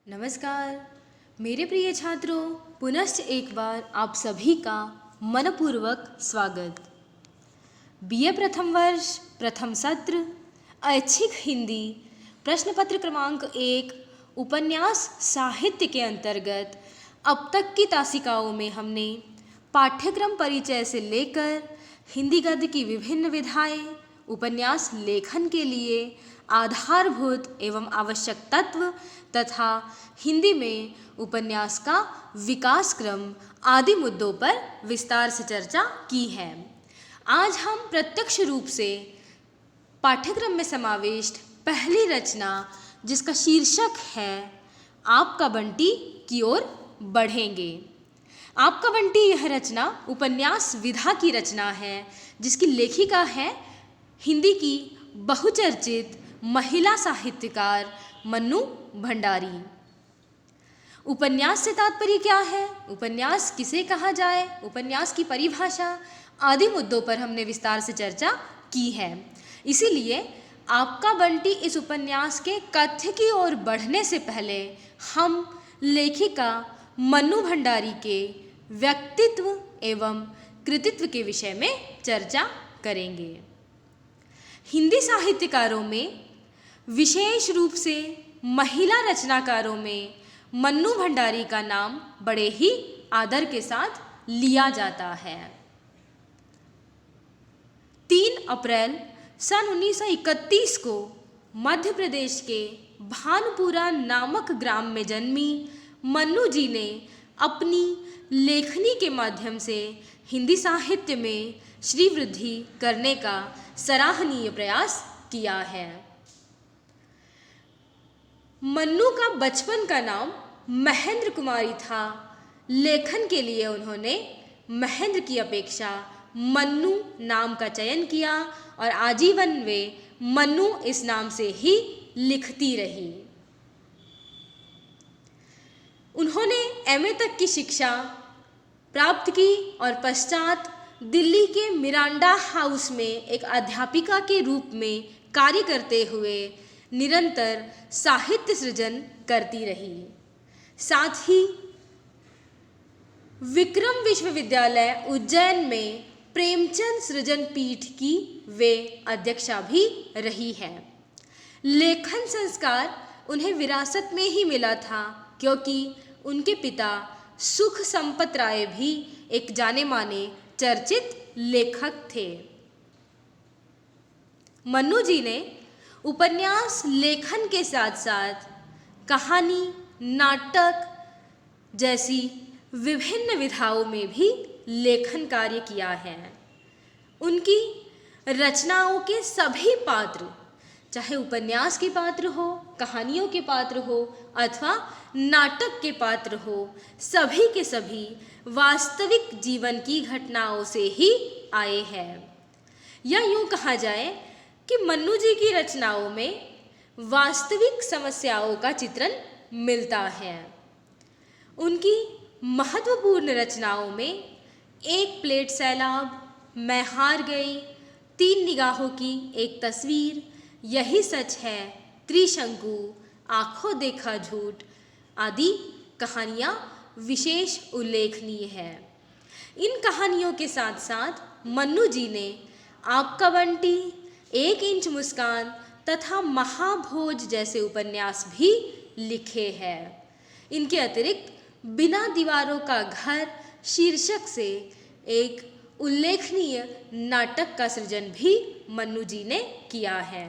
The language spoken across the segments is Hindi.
नमस्कार मेरे प्रिय छात्रों, पुनश्च एक बार आप सभी का मनपूर्वक स्वागत। बीए प्रथम वर्ष प्रथम सत्र ऐच्छिक हिंदी प्रश्न पत्र क्रमांक 1 उपन्यास साहित्य के अंतर्गत अब तक की तासिकाओं में हमने पाठ्यक्रम परिचय से लेकर हिंदी गद्य की विभिन्न विधाएं, उपन्यास लेखन के लिए आधारभूत एवं आवश्यक तत्व तथा हिंदी में उपन्यास का विकास क्रम आदि मुद्दों पर विस्तार से चर्चा की है। आज हम प्रत्यक्ष रूप से पाठ्यक्रम में समाविष्ट पहली रचना, जिसका शीर्षक है आपका बंटी की ओर बढ़ेंगे। आपका बंटी यह रचना उपन्यास विधा की रचना है, जिसकी लेखिका है हिंदी की बहुचर्चित महिला साहित्यकार मन्नू भंडारी। उपन्यास से तात्पर्य क्या है, उपन्यास किसे कहा जाए, उपन्यास की परिभाषा आदि मुद्दों पर हमने विस्तार से चर्चा की है। इसीलिए आपका बंटी इस उपन्यास के कथ्य की ओर बढ़ने से पहले हम लेखिका मन्नू भंडारी के व्यक्तित्व एवं कृतित्व के विषय में चर्चा करेंगे। हिंदी साहित्यकारों में विशेष रूप से महिला रचनाकारों में मन्नू भंडारी का नाम बड़े ही आदर के साथ लिया जाता है। 3 अप्रैल सन 1931 को मध्य प्रदेश के भानपुरा नामक ग्राम में जन्मी मन्नू जी ने अपनी लेखनी के माध्यम से हिंदी साहित्य में श्रीवृद्धि करने का सराहनीय प्रयास किया है। मन्नू का बचपन का नाम महेंद्र कुमारी था। लेखन के लिए उन्होंने महेंद्र की अपेक्षा मन्नू नाम का चयन किया और आजीवन वे मन्नू इस नाम से ही लिखती रही। उन्होंने एमए तक की शिक्षा प्राप्त की और पश्चात दिल्ली के मिरांडा हाउस में एक अध्यापिका के रूप में कार्य करते हुए निरंतर साहित्य सृजन करती रही। साथ ही विक्रम विश्वविद्यालय उज्जैन में प्रेमचंद सृजन पीठ की वे अध्यक्षा भी रही है। लेखन संस्कार उन्हें विरासत में ही मिला था, क्योंकि उनके पिता सुख संपत राय भी एक जाने माने चर्चित लेखक थे। मन्नू जी ने उपन्यास लेखन के साथ साथ कहानी, नाटक जैसी विभिन्न विधाओं में भी लेखन कार्य किया है। उनकी रचनाओं के सभी पात्र, चाहे उपन्यास के पात्र हो, कहानियों के पात्र हो अथवा नाटक के पात्र हो, सभी के सभी वास्तविक जीवन की घटनाओं से ही आए हैं। या यूँ कहा जाए कि मन्नू जी की रचनाओं में वास्तविक समस्याओं का चित्रण मिलता है। उनकी महत्वपूर्ण रचनाओं में एक प्लेट सैलाब, मैं हार गई, 3 निगाहों की एक तस्वीर, यही सच है, त्रिशंकु, आंखों देखा झूठ आदि कहानियाँ विशेष उल्लेखनीय है। इन कहानियों के साथ साथ मन्नू जी ने आपका बंटी, 1 इंच मुस्कान तथा महाभोज जैसे उपन्यास भी लिखे हैं। इनके अतिरिक्त बिना दीवारों का घर शीर्षक से एक उल्लेखनीय नाटक का सृजन भी मन्नू जी ने किया है।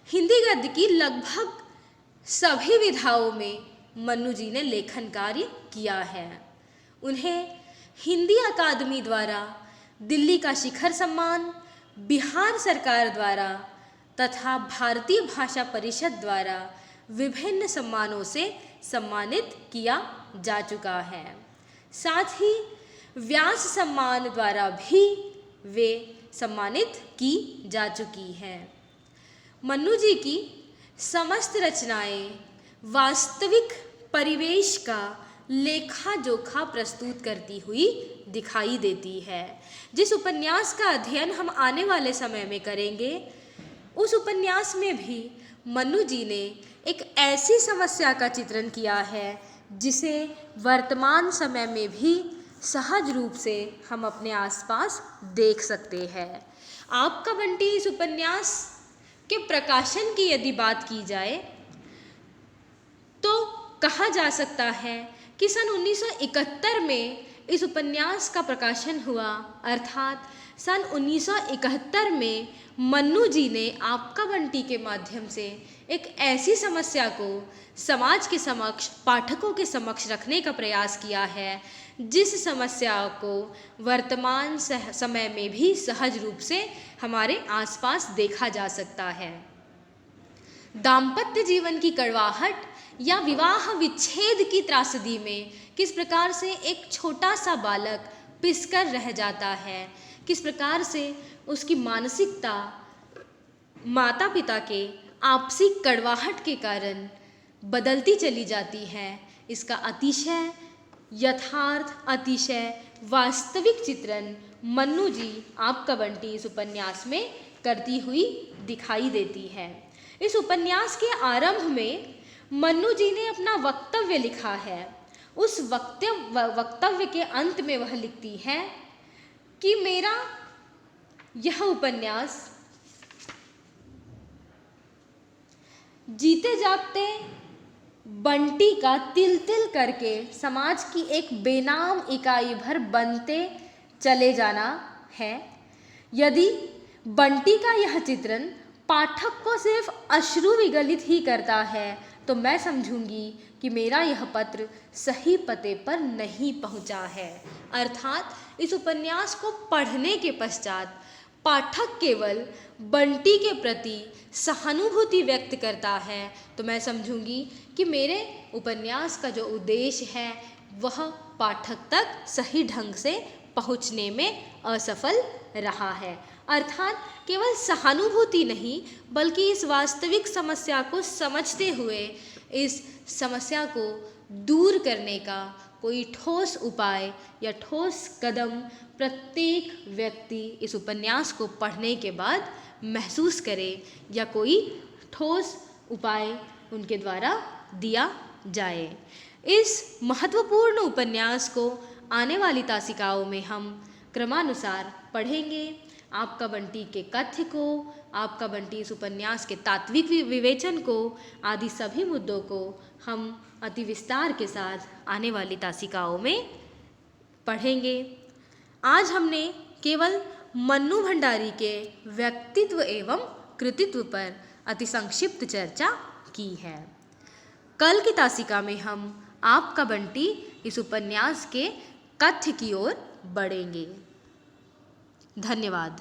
हिंदी गद्य की लगभग सभी विधाओं में मन्नू जी ने लेखन कार्य किया है। उन्हें हिंदी अकादमी द्वारा दिल्ली का शिखर सम्मान, बिहार सरकार द्वारा तथा भारतीय भाषा परिषद द्वारा विभिन्न सम्मानों से सम्मानित किया जा चुका है। साथ ही व्यास सम्मान द्वारा भी वे सम्मानित की जा चुकी हैं। मन्नू जी की समस्त रचनाएं वास्तविक परिवेश का लेखा जोखा प्रस्तुत करती हुई दिखाई देती है। जिस उपन्यास का अध्ययन हम आने वाले समय में करेंगे, उस उपन्यास में भी मन्नू जी ने एक ऐसी समस्या का चित्रण किया है जिसे वर्तमान समय में भी सहज रूप से हम अपने आसपास देख सकते हैं। आपका बंटी इस उपन्यास के प्रकाशन की यदि बात की जाए तो कहा जा सकता है कि सन 1971 में इस उपन्यास का प्रकाशन हुआ, अर्थात सन 1971 में मन्नू जी ने आपका बंटी के माध्यम से एक ऐसी समस्या को समाज के समक्ष, पाठकों के समक्ष रखने का प्रयास किया है जिस समस्या को वर्तमान समय में भी सहज रूप से हमारे आसपास देखा जा सकता है। दाम्पत्य जीवन की कड़वाहट या विवाह विच्छेद की त्रासदी में किस प्रकार से एक छोटा सा बालक पिसकर रह जाता है, किस प्रकार से उसकी मानसिकता माता पिता के आपसी कड़वाहट के कारण बदलती चली जाती है, इसका अतिशय यथार्थ, अतिशय वास्तविक चित्रण मन्नू जी आपका बंटी इस उपन्यास में करती हुई दिखाई देती है। इस उपन्यास के आरंभ में मन्नू जी ने अपना वक्तव्य लिखा है। उस वक्तव्य के अंत में वह लिखती हैं कि मेरा यह उपन्यास जीते जागते बंटी का तिल तिल करके समाज की एक बेनाम इकाई भर बनते चले जाना है। यदि बंटी का यह चित्रण पाठक को सिर्फ अश्रु विगलित ही करता है तो मैं समझूंगी कि मेरा यह पत्र सही पते पर नहीं पहुंचा है। अर्थात इस उपन्यास को पढ़ने के पश्चात पाठक केवल बंटी के प्रति सहानुभूति व्यक्त करता है तो मैं समझूंगी कि मेरे उपन्यास का जो उद्देश्य है वह पाठक तक सही ढंग से पहुंचने में असफल रहा है। अर्थात केवल सहानुभूति नहीं बल्कि इस वास्तविक समस्या को समझते हुए इस समस्या को दूर करने का कोई ठोस उपाय या ठोस कदम प्रत्येक व्यक्ति इस उपन्यास को पढ़ने के बाद महसूस करे या कोई ठोस उपाय उनके द्वारा दिया जाए। इस महत्वपूर्ण उपन्यास को आने वाली तासिकाओं में हम क्रमानुसार पढ़ेंगे। आपका बंटी के कथ्य को, आपका बंटी इस उपन्यास के तात्विक विवेचन को आदि सभी मुद्दों को हम अति विस्तार के साथ आने वाली तासिकाओं में पढ़ेंगे। आज हमने केवल मन्नू भंडारी के व्यक्तित्व एवं कृतित्व पर अति संक्षिप्त चर्चा की है। कल की तासिका में हम आपका बंटी इस उपन्यास के कथ्य की ओर बढ़ेंगे। धन्यवाद।